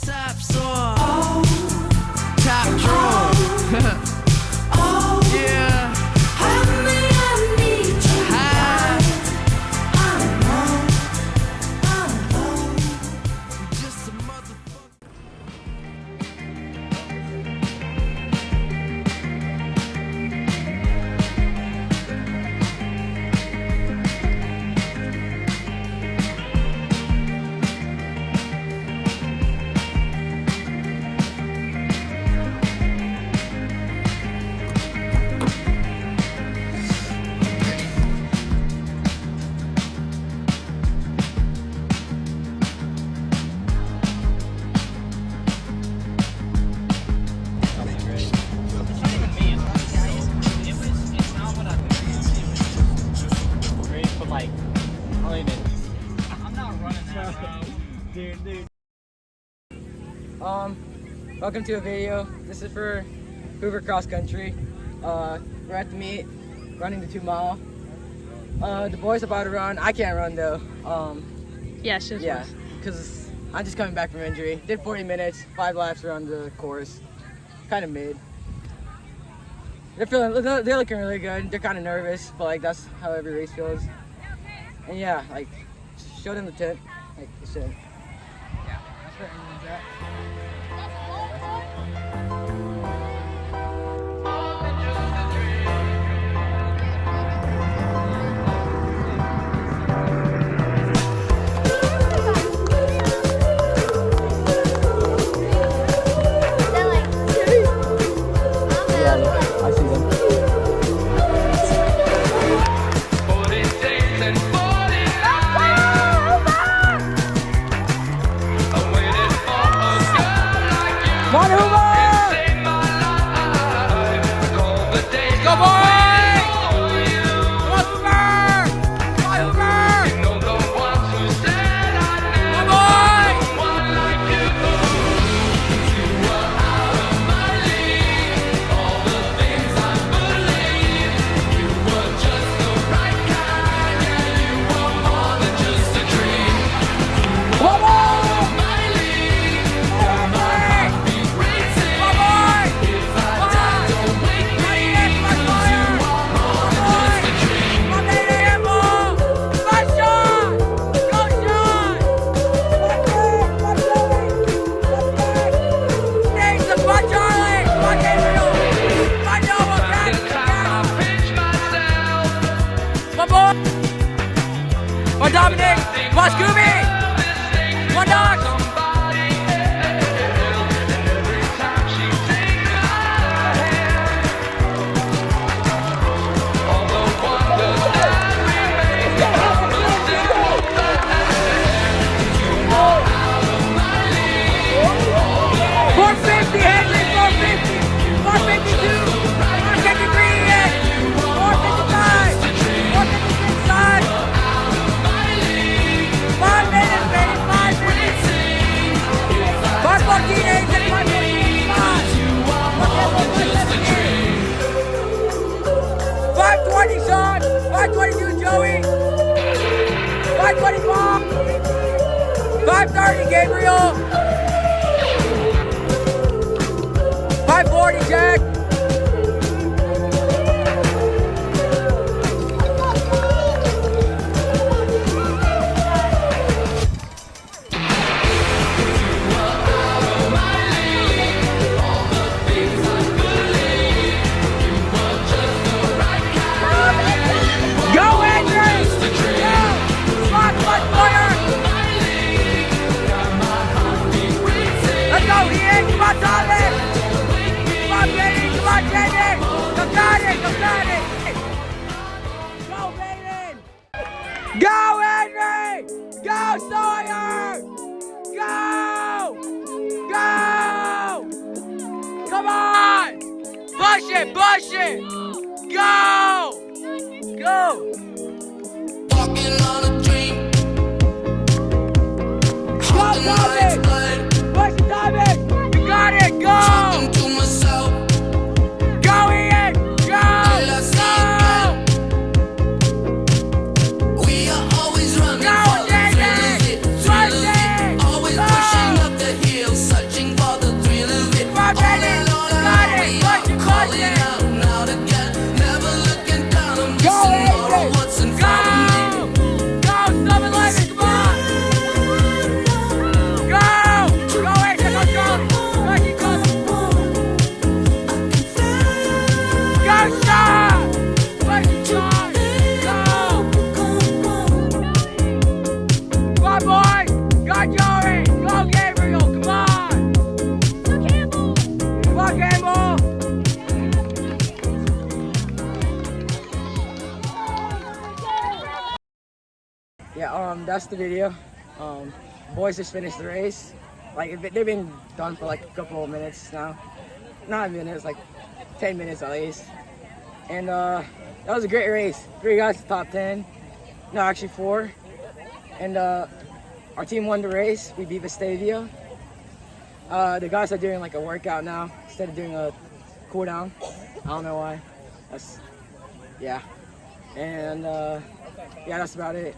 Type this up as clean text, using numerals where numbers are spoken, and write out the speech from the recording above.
top saw, top drawer. Yeah. Just a motherfucker. Welcome to a video. This is for Hoover cross country. We're at the meet, running the 2 mile. The boys about to run. I can't run though. Yeah, because I'm just coming back from injury. Did 40 minutes, 5 laps around the course. Kind of mid. They're looking really good. They're kind of nervous, but like that's how every race goes. And yeah, like show them the tip, like you said. Yeah, that's where everyone's at. Come on, Hoover! Go, boy! Come on, Hoover! Come on, Hoover! Come on, Dominic! Come on, Scooby! Come on, Doc! Sean, 522 Joey, 520 Bob, 530 Gabriel, 540 Jack. Go, Henry! Go, Sawyer! Go! Go! Come on! Push it! Push it! Go! Go! Walking on a dream. Go, Tommy! Push it, Tommy! You got it! Go! Talking to myself. Go, Ian! Go! We are always running for the thrill of it. Always pushing up the hills. that's the video. Boys just finished the race. Like they've been done for like a couple of minutes now. Not minutes, like 10 minutes at least. And that was a great race. 3 guys to top 10. No, actually 4. And our team won the race. We beat Vestavia. The guys are doing like a workout now instead of doing a cool down. I don't know why. Yeah. And yeah, that's about it.